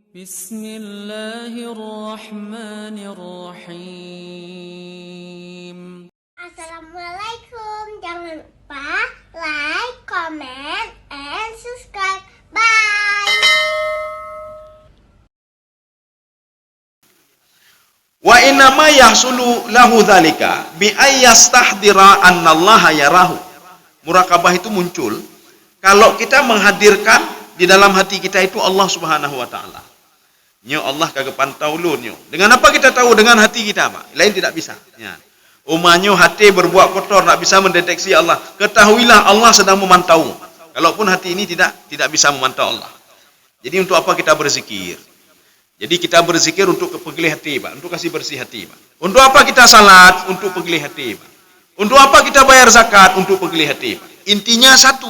Bismillahirrahmanirrahim. Assalamualaikum. Jangan lupa like, comment, and subscribe. Bye. Wa innama yahsulu lahu dzalika bi ayyastahdira annallaha yarahu. Murakabah itu muncul kalau kita menghadirkan di dalam hati kita itu Allah Subhanahu wa taala. Nyo Allah kagak pantau lu nyo. Dengan apa kita tahu? Dengan hati kita, Pak. Lain tidak bisa. Ya. Umanyo hati berbuat kotor, tak bisa mendeteksi Allah. Ketahuilah Allah sedang memantau. Kalaupun hati ini tidak bisa memantau Allah. Jadi untuk apa kita berzikir? Jadi kita berzikir untuk pegeli hati, Pak. Untuk kasih bersih hati, Pak. Untuk apa kita salat? Untuk pegeli hati, Pak. Untuk apa kita bayar zakat? Untuk pegeli hati, Pak. Intinya satu.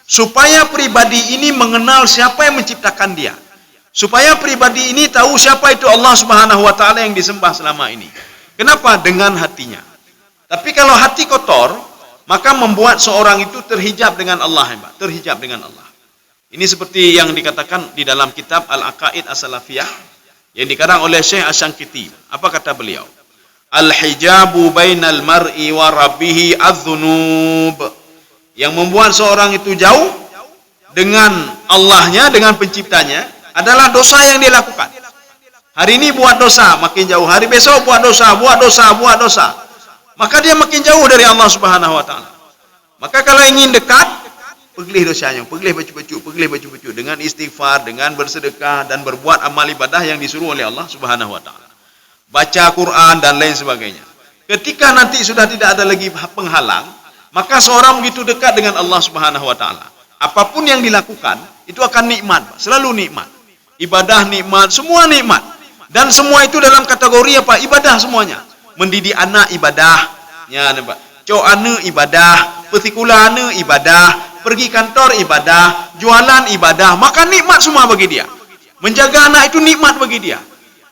Supaya pribadi ini mengenal siapa yang menciptakan dia. Supaya pribadi ini tahu siapa itu Allah Subhanahu wa taala yang disembah selama ini. Kenapa? Dengan hatinya. Tapi kalau hati kotor, maka membuat seorang itu terhijab dengan Allah, Pak. Terhijab dengan Allah. Ini seperti yang dikatakan di dalam kitab Al-Aqaid As-Salafiyah yang dikarang oleh Syekh Asy-Syanqiti. Apa kata beliau? Al-hijabu bainal mar'i wa rabbih adz-dzunub. Yang membuat seorang itu jauh dengan Allahnya, dengan penciptanya adalah dosa yang dia lakukan. Hari ini buat dosa, makin jauh. Hari besok buat dosa. Maka dia makin jauh dari Allah Subhanahu wa taala. Maka kalau ingin dekat, pegelih dosanya, pegelih baju-baju dengan istighfar, dengan bersedekah dan berbuat amal ibadah yang disuruh oleh Allah Subhanahu wa taala. Baca Quran dan lain sebagainya. Ketika nanti sudah tidak ada lagi penghalang, maka seorang begitu dekat dengan Allah Subhanahu wa taala. Apapun yang dilakukan itu akan nikmat, selalu nikmat. Ibadah nikmat, semua nikmat. Dan semua itu dalam kategori apa? Ibadah semuanya. Mendidik anak ibadah, ya nampak. Coane ibadah, petikulane ibadah, pergi kantor ibadah, jualan ibadah, maka nikmat semua bagi dia. Menjaga anak itu nikmat bagi dia.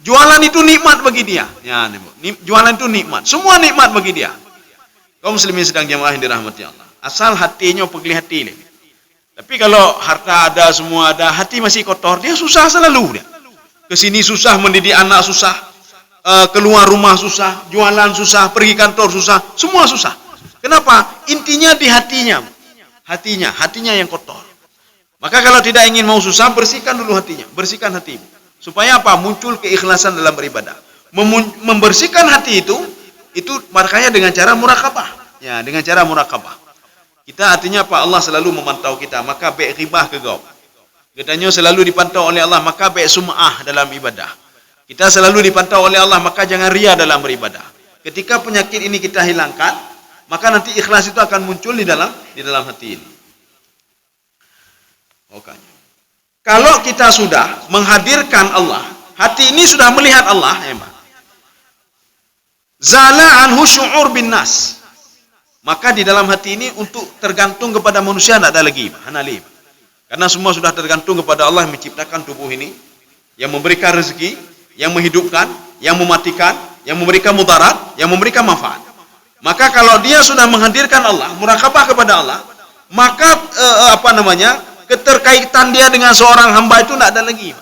Jualan itu nikmat bagi dia. Ya, jualan itu nikmat. Semua nikmat bagi dia. Kaum muslimin sedang jamaah yang dirahmati Allah. Asal hatinya pegeli hati ni. Tapi kalau harta ada, semua ada, hati masih kotor, dia susah selalu dia. Kesini susah, mendidik anak susah, keluar rumah susah, jualan susah, pergi kantor susah, semua susah. Kenapa? Intinya di hatinya. Hatinya yang kotor. Maka kalau tidak ingin mau susah, bersihkan dulu hatinya, bersihkan hatimu. Supaya apa? Muncul keikhlasan dalam beribadah. Membersihkan hati itu makanya dengan cara murakabah. Ya, dengan cara murakabah. Kita artinya apa? Allah selalu memantau kita, maka baik ghibah ke gau. Katanya selalu dipantau oleh Allah, maka baik sum'ah dalam ibadah. Kita selalu dipantau oleh Allah, maka jangan ria dalam beribadah. Ketika penyakit ini kita hilangkan, maka nanti ikhlas itu akan muncul di dalam hati ini. Oke. Kalau kita sudah menghadirkan Allah, hati ini sudah melihat Allah, zala anhu syu'ur bin nas. Maka di dalam hati ini untuk tergantung kepada manusia tidak ada lagi, hanali. Karena semua sudah tergantung kepada Allah yang menciptakan tubuh ini, yang memberikan rezeki, yang menghidupkan, yang mematikan, yang memberikan mudarat, yang memberikan manfaat. Maka kalau dia sudah menghadirkan Allah, murakabah kepada Allah, maka keterkaitan dia dengan seorang hamba itu tidak ada lagi.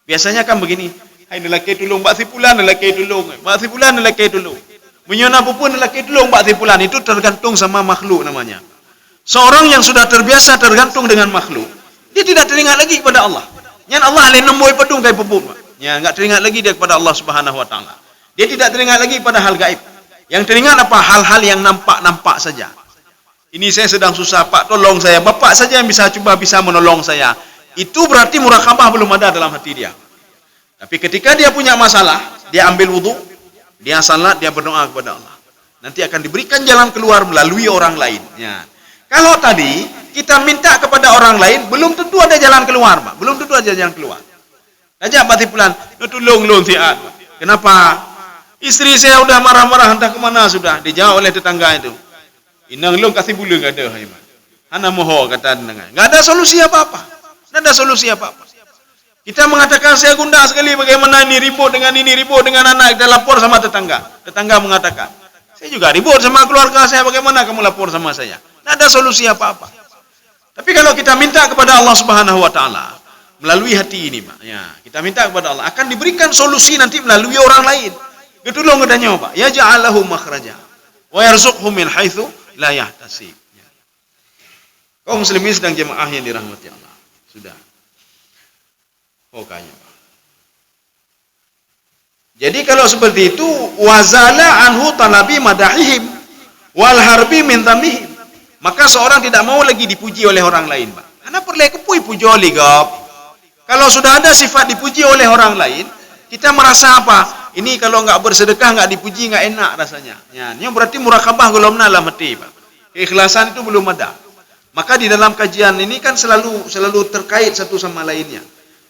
Biasanya kan begini, hai lelaki tolong, mbak sipulan lelaki tolong, mbak sipulan lelaki tolong. Menyona pun lelaki tolong mbak sipulan, itu tergantung sama makhluk namanya. Seorang yang sudah terbiasa tergantung dengan makhluk, dia tidak teringat lagi kepada Allah. Yang Allah lain nemboi pedung kayak pebun. Ya, enggak teringat lagi dia kepada Allah Subhanahu wa taala. Dia tidak teringat lagi pada hal gaib. Yang teringat apa? Hal-hal yang nampak-nampak saja. Ini saya sedang susah, Pak, tolong saya. Bapak saja yang bisa menolong saya. Itu berarti murakabah belum ada dalam hati dia. Tapi ketika dia punya masalah, dia ambil wudu, dia salat, dia berdoa kepada Allah. Nanti akan diberikan jalan keluar melalui orang lain. Ya. Kalau tadi kita minta kepada orang lain, belum tentu ada jalan keluar, Pak. Belum tentu ada jalan keluar. Ajak Pak Tipulan, tolong siat. Kenapa? Istri saya udah marah-marah entah kemana sudah. Dijawab oleh tetangga itu. Inang long kasih bulu enggak ada, Pak. Hana moho kata tetangga. Enggak ada solusi apa-apa. Enggak ada solusi apa-apa. Kita mengatakan saya gundah sekali bagaimana ini ribut dengan anak, kita lapor sama tetangga. Tetangga mengatakan, saya juga ribut sama keluarga saya, bagaimana kamu lapor sama saya? Tidak ada solusi apa-apa. Tapi kalau kita minta kepada Allah Subhanahu wa taala, melalui hati ini, Pak. Ya, kita minta kepada Allah akan diberikan solusi nanti melalui orang lain. Getulung gedanya, Pak. Ya ja'alahu makhraja wa yarzuqhu min haitsu la yahtasib. Ya. Kaum muslimin sedang jemaah yang dirahmati Allah. Sudah. Pokoknya, Pak. Jadi kalau seperti itu wazala anhu talabi madahihim wal harbi min tamihim. Maka seorang tidak mau lagi dipuji oleh orang lain, Pak. Karena perlu kepui puji oleh gap. Kalau sudah ada sifat dipuji oleh orang lain, kita merasa apa? Ini kalau enggak bersedekah, enggak dipuji, enggak enak rasanya. Ya, ini berarti murakabah belum dalam hati, Pak. Keikhlasan itu belum ada. Maka di dalam kajian ini kan selalu terkait satu sama lainnya.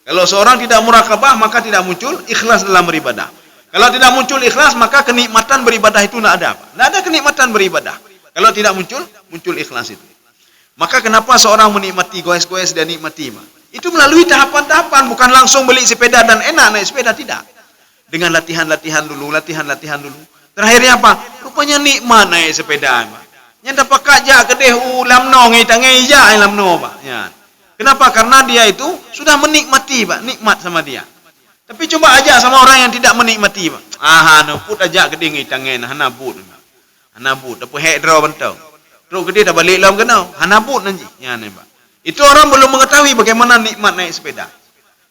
Kalau seorang tidak murakabah, maka tidak muncul ikhlas dalam beribadah. Kalau tidak muncul ikhlas, maka kenikmatan beribadah itu tidak ada, Pak. Tidak ada kenikmatan beribadah. Kalau tidak muncul ikhlas itu. Maka kenapa seorang menikmati goes-goes dan nikmati, Pak? Itu melalui tahapan-tahapan, bukan langsung beli sepeda dan enak naik sepeda, tidak. Dengan latihan-latihan dulu. Terakhirnya apa? Rupanya nikmat naik sepeda, Pak. Yang dapat kajak kedeh lamno ngai tangai ja lamno, Pak. Ya. Kenapa? Karena dia itu sudah menikmati, Pak, nikmat sama dia. Tapi coba ajak sama orang yang tidak menikmati, Pak. No put ajak kedeh ngai tangai hanabut. Hanabut, tapi hedro bentau. Terus kedeh dah balik lam kenau. Hanabut nanti. Ya, nih, Pak. Itu orang belum mengetahui bagaimana nikmat naik sepeda.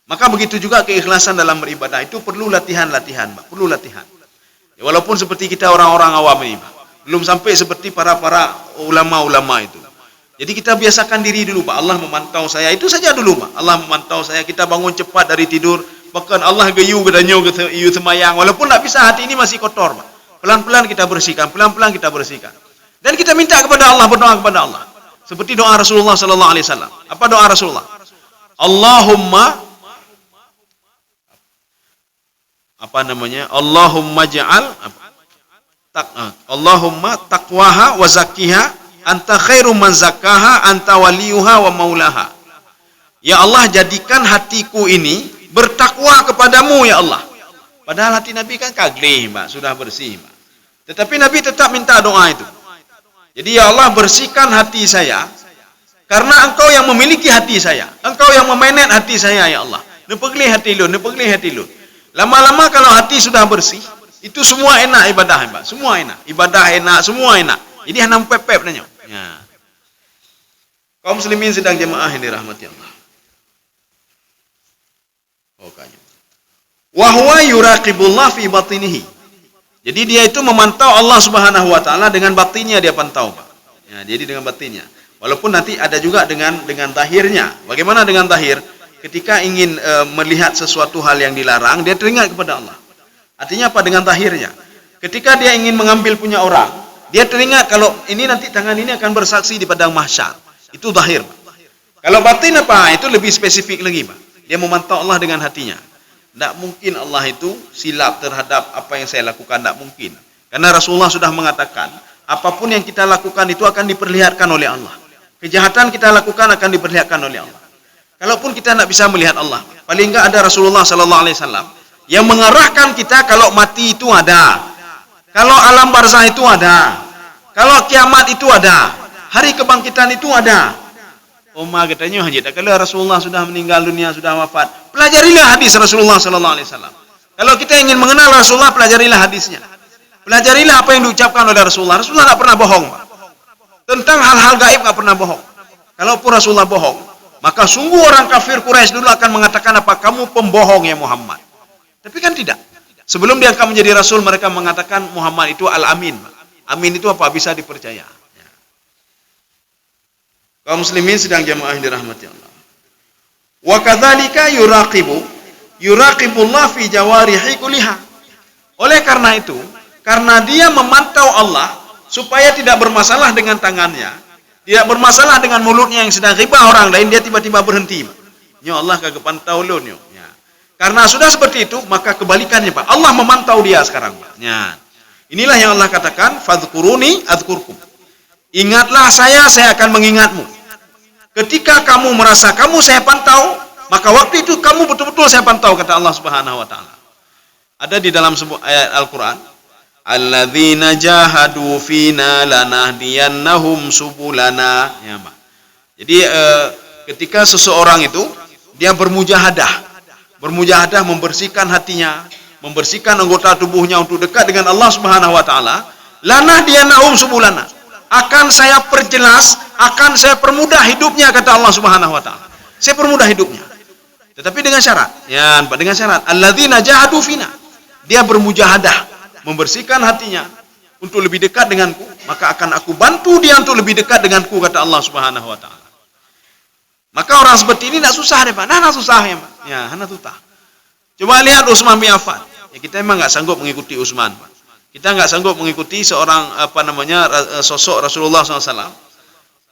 Maka begitu juga keikhlasan dalam beribadah itu perlu latihan-latihan, Pak. Perlu latihan. Ya, walaupun seperti kita orang-orang awam ini, Pak. Belum sampai seperti para ulama-ulama itu. Jadi kita biasakan diri dulu, Pak. Allah memantau saya. Itu saja dulu, Pak. Allah memantau saya. Kita bangun cepat dari tidur. Bahkan Allah geyu gedanyo geyu semayang. Walaupun tak bisa, hati ini masih kotor, Pak. Pelan-pelan kita bersihkan. Pelan-pelan kita bersihkan. Dan kita minta kepada Allah, berdoa kepada Allah. Seperti doa Rasulullah sallallahu alaihi wasallam. Apa doa Rasulullah? Allahumma Allahumma ja'al Allahumma taqwaha wa zakkiha anta khairu man zakkaha anta waliyuha wa maulaha. Ya Allah, jadikan hatiku ini bertakwa kepadamu, ya Allah. Padahal hati Nabi kan kaglih, Mbak, sudah bersih, Mbak. Tetapi Nabi tetap minta doa itu. Jadi ya Allah, bersihkan hati saya karena Engkau yang memiliki hati saya. Engkau yang memainkan hati saya, ya Allah. Nepegli hati lu. Lama-lama kalau hati sudah bersih, itu semua enak ibadah, Mbak. Semua enak. Ibadah enak, semua enak. Jadi hanya pepep nanya. Ya. Kaum muslimin sedang jemaah yang dirahmati Allah. Pokoknya. Wa huwa yuraqibullah fi batinihi. Jadi dia itu memantau Allah Subhanahu wa taala dengan batinnya, dia pantau, Pak. Ya, jadi dengan batinnya. Walaupun nanti ada juga dengan zahirnya. Bagaimana dengan zahir? Ketika ingin melihat sesuatu hal yang dilarang, dia teringat kepada Allah. Artinya apa dengan zahirnya? Ketika dia ingin mengambil punya orang, dia teringat kalau ini nanti tangan ini akan bersaksi di padang mahsyar. Itu zahir, Pak. Kalau batin apa? Itu lebih spesifik lagi, Pak. Dia memantau Allah dengan hatinya. Tidak mungkin Allah itu silap terhadap apa yang saya lakukan, tidak mungkin. Karena Rasulullah sudah mengatakan, apapun yang kita lakukan itu akan diperlihatkan oleh Allah. Kejahatan kita lakukan akan diperlihatkan oleh Allah. Kalaupun kita tidak bisa melihat Allah, paling enggak ada Rasulullah sallallahu alaihi wasallam yang mengarahkan kita kalau mati itu ada. Kalau alam barzah itu ada. Kalau kiamat itu ada. Hari kebangkitan itu ada. Umar katanya haji, kalau Rasulullah sudah meninggal dunia, sudah wafat, pelajarilah hadis Rasulullah sallallahu alaihi wasallam. Kalau kita ingin mengenal Rasulullah, pelajarilah hadisnya. Pelajarilah apa yang diucapkan oleh Rasulullah. Rasulullah tidak pernah bohong, Pak. Tentang hal-hal gaib tidak pernah bohong. Kalaupun Rasulullah bohong, maka sungguh orang kafir Quraisy dulu akan mengatakan apa? Kamu pembohong ya Muhammad. Tapi kan tidak. Sebelum diangkat menjadi Rasul, mereka mengatakan Muhammad itu Al-Amin. Amin itu apa? Bisa dipercaya. Kaum muslimin sedang jamaah yang dirahmati Allah. Wa kadzalika yuraqibullah fi jawarihi kulliha. Oleh karena itu, karena dia memantau Allah supaya tidak bermasalah dengan tangannya, tidak bermasalah dengan mulutnya yang sedang ghibah orang lain, dia tiba-tiba berhenti. Ya Allah kagak pantau lo nyo. Ya. Karena sudah seperti itu, maka kebalikannya, Pak. Allah memantau dia sekarang, Pak. Ya. Inilah yang Allah katakan, fadhkuruni adzkurkum. Ingatlah saya akan mengingatmu. Ketika kamu merasa kamu saya pantau, maka waktu itu kamu betul-betul saya pantau, kata Allah Subhanahu wa taala. Ada di dalam sebuah ayat Al-Qur'an, alladzina jahadu fina lanahdiyannahum subulana. Ya, Pak. Jadi ketika seseorang itu dia bermujahadah membersihkan hatinya, membersihkan anggota tubuhnya untuk dekat dengan Allah Subhanahu wa taala, lana dia naum subulana, akan saya perjelas, akan saya permudah hidupnya, kata Allah Subhanahu wa taala. Saya permudah hidupnya. Tetapi dengan syarat, ya, dengan syarat alladzina jahadu fina. Dia bermujahadah membersihkan hatinya untuk lebih dekat denganku, maka akan aku bantu dia untuk lebih dekat denganku, kata Allah Subhanahu wa taala. Maka orang seperti ini tidak susah deh, Pak. Nah, susah ya, Pak. Ya, hana tutah. Coba lihat Utsman bin Affan. Ya, kita memang enggak sanggup mengikuti Utsman, Pak. Kita enggak sanggup mengikuti seorang sosok Rasulullah SAW.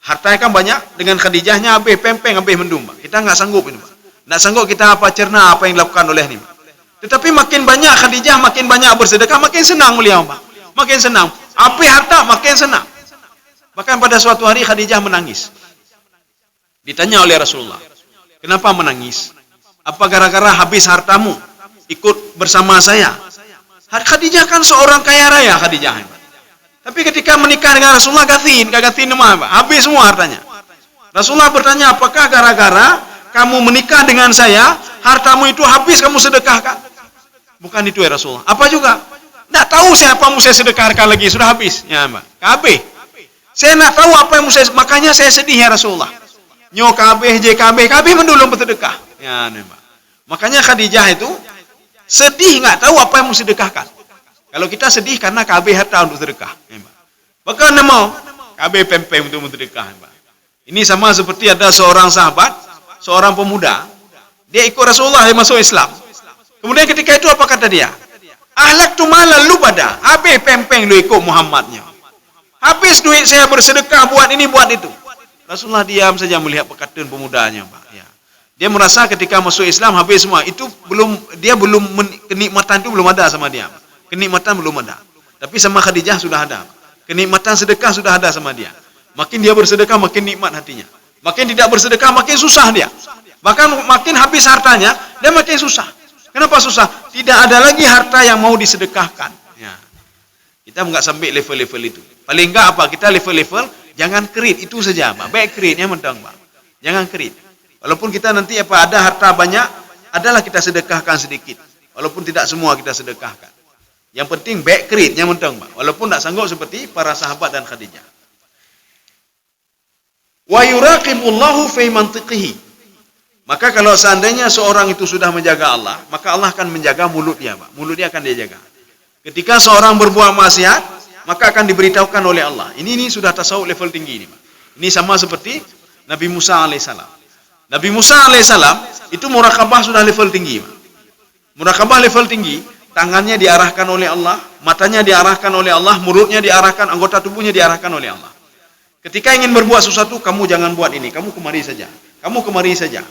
Hartanya kan banyak, dengan Khadijahnya habis pempeng, habis mendung, Pak. Kita enggak sanggup ini, Pak. Enggak sanggup kita cerna apa yang dilakukan oleh ini, Pak. Tetapi makin banyak Khadijah, makin banyak bersedekah, makin senang beliau, Pak. Makin senang. Apa harta makin senang. Bahkan pada suatu hari Khadijah menangis. Ditanya oleh Rasulullah, kenapa menangis? Apa gara-gara habis hartamu ikut bersama saya? Khadijah kan seorang kaya raya, Khadijah. Tapi ketika menikah dengan Rasulullah, gatin nama, habis semua hartanya. Rasulullah bertanya, apakah gara-gara kamu menikah dengan saya, hartamu itu habis kamu sedekahkan? Bukan itu ya Rasulullah. Apa juga? Tidak tahu saya apa yang saya sedekahkan lagi, sudah habis. Ya, Mbak. Habis. Saya tidak tahu apa yang saya, makanya saya sedih ya Rasulullah. Nyo KB mendulung bersedekah. Ya, Mbak. Makanya Khadijah itu sedih, nggak tahu apa yang mau sedekahkan. Kalau kita sedih karena KB harta untuk sedekah. Ya, Mbak. Bahkan mau KB pempeng untuk sedekah. Mbak. Ini sama seperti ada seorang sahabat, seorang pemuda, dia ikut Rasulullah, dia masuk Islam. Kemudian ketika itu apa kata dia? Ahlak tu malal lubada, habis pempeng lu ikut Muhammadnya. Habis duit saya bersedekah buat ini buat itu. Rasulullah diam saja melihat perkataan pemudanya, Pak. Ya. Dia merasa ketika masuk Islam habis semua. Itu belum kenikmatan itu belum ada sama dia. Kenikmatan belum ada. Tapi sama Khadijah sudah ada. Kenikmatan sedekah sudah ada sama dia. Makin dia bersedekah makin nikmat hatinya. Makin tidak bersedekah makin susah dia. Bahkan makin habis hartanya, dia makin susah. Kenapa susah? Tidak ada lagi harta yang mau disedekahkan. Ya. Kita enggak sampai level-level itu. Paling enggak apa? Kita level-level jangan kerit, itu saja, Pak. Baik keritnya mentang, Pak. Jangan kerit. Walaupun kita nanti ada harta banyak, adalah kita sedekahkan sedikit. Walaupun tidak semua kita sedekahkan. Yang penting baik keritnya mentang, Pak. Walaupun tidak sanggup seperti para sahabat dan Khadijah. Wa yuraqibullahu fi mantiqihi. Maka kalau seandainya seorang itu sudah menjaga Allah, maka Allah akan menjaga mulut dia, Pak. Mulut dia akan dia jaga. Ketika seorang berbuat maksiat, maka akan diberitahukan oleh Allah. Ini sudah tasawuf level tinggi ini, Pak. Ini sama seperti Nabi Musa alaihissalam. Nabi Musa alaihissalam itu murakabah sudah level tinggi, Pak. Murakabah level tinggi, tangannya diarahkan oleh Allah, matanya diarahkan oleh Allah, mulutnya diarahkan, anggota tubuhnya diarahkan oleh Allah. Ketika ingin berbuat sesuatu, kamu jangan buat ini, kamu kemari saja. Kamu kemari saja.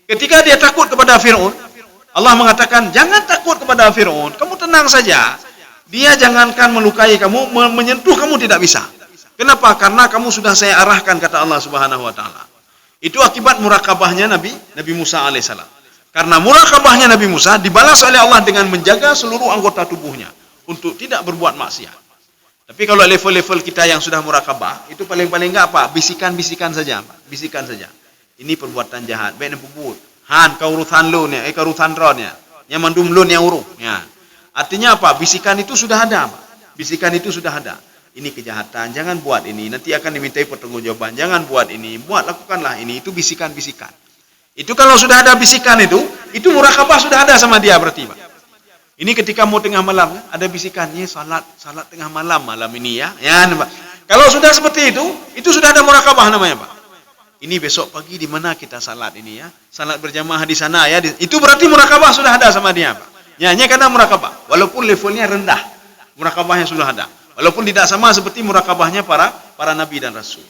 Ketika dia takut kepada Fir'aun, Allah mengatakan, jangan takut kepada Fir'aun, kamu tenang saja. Dia jangankan melukai kamu, menyentuh kamu tidak bisa. Kenapa? Karena kamu sudah saya arahkan, kata Allah Subhanahu wa taala. Itu akibat murakabahnya Nabi Musa alaihissalam. Karena murakabahnya Nabi Musa dibalas oleh Allah dengan menjaga seluruh anggota tubuhnya untuk tidak berbuat maksiat. Tapi kalau level-level kita yang sudah murakabah, itu paling-paling enggak apa? Bisikan-bisikan saja, Pak. Bisikan saja. Ini perbuatan jahat. Baik nak puput. Han, kau urusan lu ni, kau urusan ron ya. Yang mandum lu yang urus. Ya. Artinya apa? Bisikan itu sudah ada, Pak. Bisikan itu sudah ada. Ini kejahatan, jangan buat ini. Nanti akan dimintai pertanggungjawaban. Jangan buat ini. Lakukanlah ini. Itu bisikan-bisikan. Itu kalau sudah ada bisikan itu murakabah sudah ada sama dia berarti, Pak. Ini ketika mau tengah malam, ada bisikan, ya salat tengah malam ini ya. Ya, Pak. Kalau sudah seperti itu sudah ada murakabah namanya, Pak. Ini besok pagi di mana kita salat ini ya? Salat berjamaah di sana ya. Itu berarti murakabah sudah ada sama dia, Pak. Ya, hanya karena murakabah. Walaupun levelnya rendah, murakabahnya sudah ada. Walaupun tidak sama seperti murakabahnya para nabi dan rasul.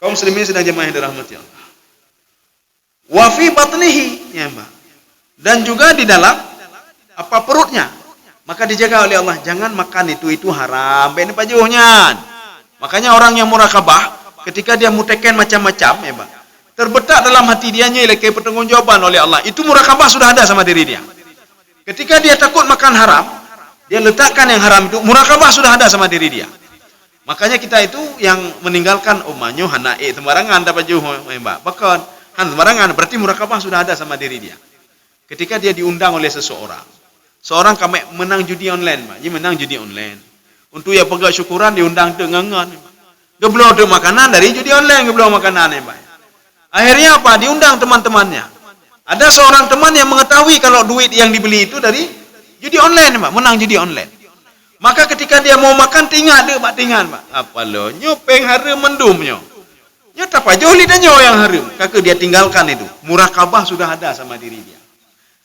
Kaum muslimin sedang jemaah yang dirahmati Allah. Wa fi batnihi, ya, Pak. Dan juga di dalam perutnya. Maka dijaga oleh Allah, jangan makan itu haram. Ben pajuhnya. Makanya orang yang murakabah ketika dia muteken macam-macam, ya, Pak, terbetak dalam hati dia nyeleke pertanggungjawaban oleh Allah. Itu murakabah sudah ada sama diri dia. Ketika dia takut makan haram, dia letakkan yang haram itu, murakabah sudah ada sama diri dia. Makanya kita itu yang meninggalkan umanyo hanae sembarangan dapat juh, Mbak. Bahkan sembarangan, berarti murakabah sudah ada sama diri dia. Ketika dia diundang oleh seseorang, seorang kami menang judi online, Pak. Dia menang judi online. Untuk ya pegang syukuran diundang tu ngangan. Gebloh tu makanan dari judi online, gebloh makanan ni, Pak. Akhirnya apa? Diundang teman-temannya. Ada seorang teman yang mengetahui kalau duit yang dibeli itu dari judi online, Pak. Menang judi online. Maka ketika dia mau makan tinggal dia, Pak, tinggal, Pak. Apa lo? Nyopeng harum mendumnya. Nya tak apa jauh lidahnya yang harum. Kakak dia tinggalkan itu. Murakabah sudah ada sama diri dia.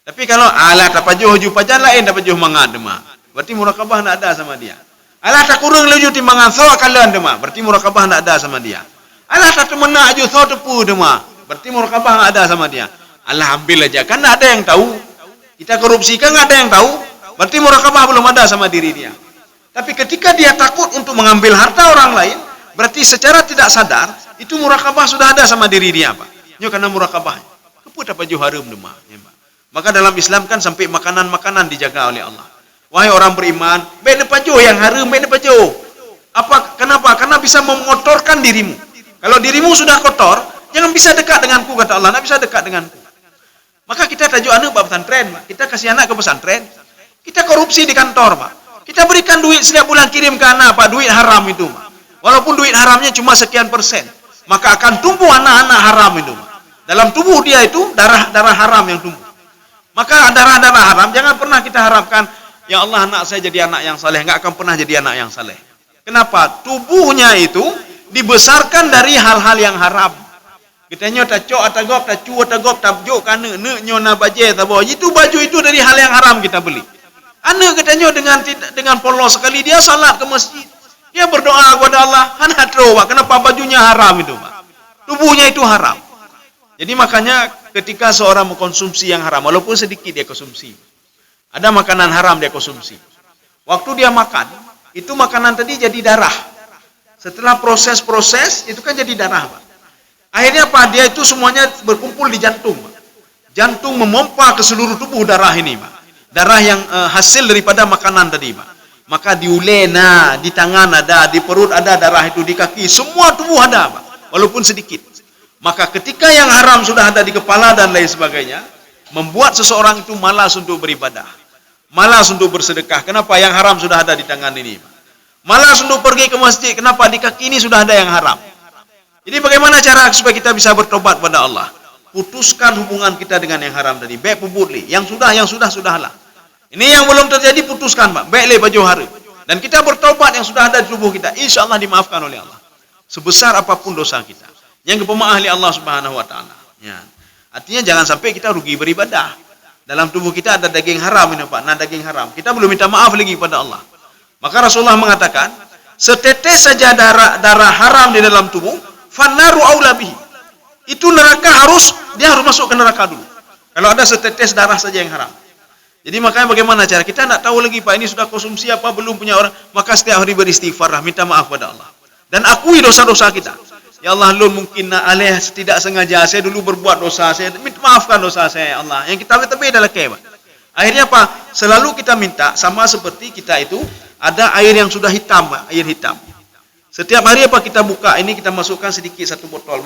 Tapi kalau alah tak apa jauh ju pajan lain tak apa jauh mangan demah. Berarti murakabah tak ada sama dia. Alah tak kurang leju timbangan so kalian demah. Berarti murakabah tak ada sama dia. Alah tak menak ju so tepu demah. Berarti murakabah tak ada sama dia. Alah ambil aja kan tak ada yang tahu. Kita korupsi kan tak ada yang tahu. Berarti murakabah belum ada sama diri dia. Tapi ketika dia takut untuk mengambil harta orang lain, berarti secara tidak sadar itu murakabah sudah ada sama diri dia, Pak. Nyo karena murakabah. Keput apa ju harum demah, ya, Pak. Maka dalam Islam kan sampai makanan-makanan dijaga oleh Allah. Wahai orang beriman, baik depan jo yang harum, baik depan jo. Apa? Kenapa? Karena bisa mengotorkan dirimu. Kalau dirimu sudah kotor, jangan bisa dekat denganku, kata Allah. Tidak bisa dekat denganku. Maka kita tajuk anak ke pesantren, Pak. Kita kasih anak ke pesantren. Kita korupsi di kantor, Pak. Kita berikan duit setiap bulan kirim ke anak, Pak. Duit haram itu, Pak. Walaupun duit haramnya cuma sekian persen, maka akan tumbuh anak-anak haram itu. Dalam tubuh dia itu darah haram yang tumbuh. Maka darah-darah haram jangan pernah kita harapkan, ya Allah anak saya jadi anak yang saleh, enggak akan pernah jadi anak yang saleh. Kenapa? Tubuhnya itu dibesarkan dari hal-hal yang haram. Kita nyo tak cok atagop tak cu atagop tak jo kana ne nyo na baje tabo. Itu baju itu dari hal yang haram kita beli. Anak kita nyo dengan polos sekali dia salat ke masjid. Dia berdoa kepada Allah, anak tro, Pak. Kenapa bajunya haram itu, Pak? Tubuhnya itu haram. Jadi makanya ketika seorang mengkonsumsi yang haram, walaupun sedikit dia konsumsi. Ada makanan haram dia konsumsi. Waktu dia makan, itu makanan tadi jadi darah. Setelah proses-proses, itu kan jadi darah, Pak. Akhirnya apa? Dia itu semuanya berkumpul di jantung, Pak. Jantung memompa ke seluruh tubuh darah ini, Pak. Darah yang hasil daripada makanan tadi, Pak. Maka di ulena, di tangan ada, di perut ada darah itu, di kaki, semua tubuh ada, Pak. Walaupun sedikit. Maka ketika yang haram sudah ada di kepala dan lain sebagainya, membuat seseorang itu malas untuk beribadah. Malas untuk bersedekah. Kenapa? Yang haram sudah ada di tangan ini, Pak. Malas untuk pergi ke masjid. Kenapa? Di kaki ini sudah ada yang haram. Jadi bagaimana cara supaya kita bisa bertobat pada Allah? Putuskan hubungan kita dengan yang haram tadi. Baik puputli. Yang sudahlah. Ini yang belum terjadi putuskan, Pak. Baiklah baju haram. Dan kita bertobat yang sudah ada di tubuh kita. Insya Allah dimaafkan oleh Allah. Sebesar apapun dosa kita. Yang kepemaah oleh Allah Subhanahu Wa Taala. Ya. Artinya jangan sampai kita rugi beribadah. Dalam tubuh kita ada daging haram ini, Pak. Nah, daging haram. Kita belum minta maaf lagi kepada Allah. Maka Rasulullah mengatakan, setetes saja darah haram di dalam tubuh, fannaru aula bihi. Itu neraka dia harus masuk ke neraka dulu. Kalau ada setetes darah saja yang haram. Jadi makanya bagaimana cara? Kita tidak tahu lagi, Pak, ini sudah konsumsi apa, belum punya orang. Maka setiap hari beristighfar, minta maaf pada Allah. Dan akui dosa-dosa kita. Ya Allah, lun mungkin alih tidak sengaja, saya dulu berbuat dosa, saya minta maafkan dosa saya, ya Allah. Yang kita lebih adalah kebal. Akhirnya apa? Selalu kita minta, sama seperti kita itu, ada air yang sudah hitam, Pak, air hitam. Setiap hari apa kita buka, ini kita masukkan sedikit, satu botol,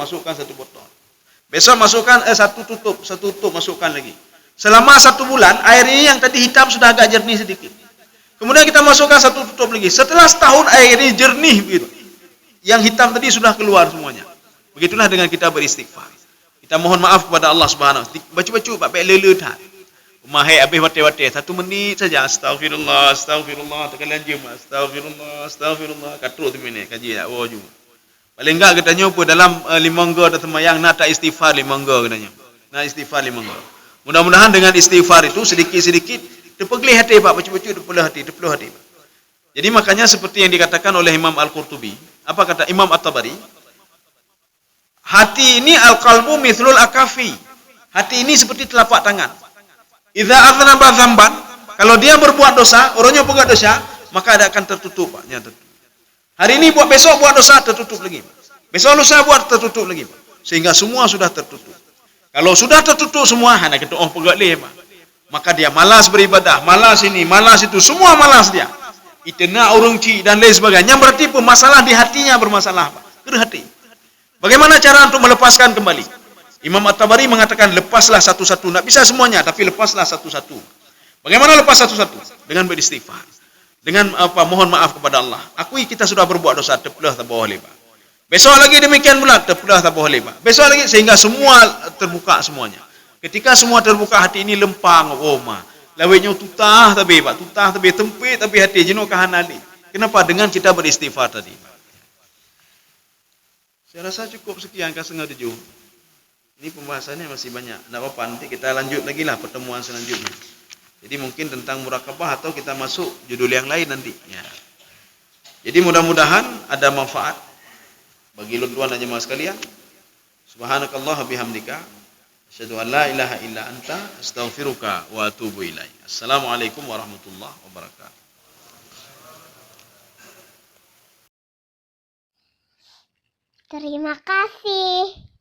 Besok masukkan satu tutup, masukkan lagi. Selama 1 bulan, air ini yang tadi hitam sudah agak jernih sedikit. Kemudian kita masukkan satu tutup lagi. Setelah setahun air ini jernih begitu. Yang hitam tadi sudah keluar semuanya. Begitulah dengan kita beristighfar. Kita mohon maaf kepada Allah Subhanahu. Baca-baca Pak, baik lele tak. Mahai habis wate-wate 1 menit saja. Astagfirullah, terkalian jom. Astagfirullah. Katruk tu minit kaji tak wajib. Paling enggak katanya apa dalam 5 minggu ada semayang nak tak istighfar 5 minggu katanya. Nak istighfar 5 minggu. Mudah-mudahan dengan istighfar itu sedikit-sedikit terpegli hati, Pak, baca-baca terpeluh hati. Jadi makanya seperti yang dikatakan oleh Imam Al-Qurtubi, apa kata Imam At-Tabari? Hati ini al-qalbu mithlul akafi. Hati ini seperti telapak tangan. Idza aznaba dzamban, kalau dia berbuat dosa, orangnya berbuat dosa, maka ada akan tertutup, Pak, tertutup. Hari ini besok buat dosa tertutup lagi. Besok lusa buat tertutup lagi, Pak. Sehingga semua sudah tertutup. Kalau sudah tertutup semua, hanya kita pegat leh, maka dia malas beribadah, malas ini, malas itu, semua malas dia. Itena urungci dan lain sebagainya. Berarti masalah di hatinya bermasalah, Pak. Ke hati. Bagaimana cara untuk melepaskan kembali? Imam At-Tabari mengatakan lepaslah satu-satu. Tak bisa semuanya, tapi lepaslah satu-satu. Bagaimana lepas satu-satu? Dengan beristighfar. Dengan mohon maaf kepada Allah. Akui kita sudah berbuat dosa, terpelah tak bawah lebar. Besok lagi demikian pula, terpelah tak bawah lebar. Besok lagi, sehingga semua terbuka semuanya. Ketika semua terbuka, hati ini lempang, lawainya tutah tapi tempit tapi hati jenuh kahanali. Kenapa? Dengan kita beristighfar tadi. Saya rasa cukup sekian ke 6:30. Ini pembahasannya masih banyak. Tidak apa-apa, nanti kita lanjut lagi lah pertemuan selanjutnya. Jadi mungkin tentang murakabah atau kita masuk judul yang lain nanti. Ya. Jadi mudah-mudahan ada manfaat bagi tuan dan jemaah sekalian. Subhanakallah bihamdika, asyhadu an la ilaha illa anta, astaghfiruka wa atubu ilaik. Assalamualaikum warahmatullahi wabarakatuh. Terima kasih.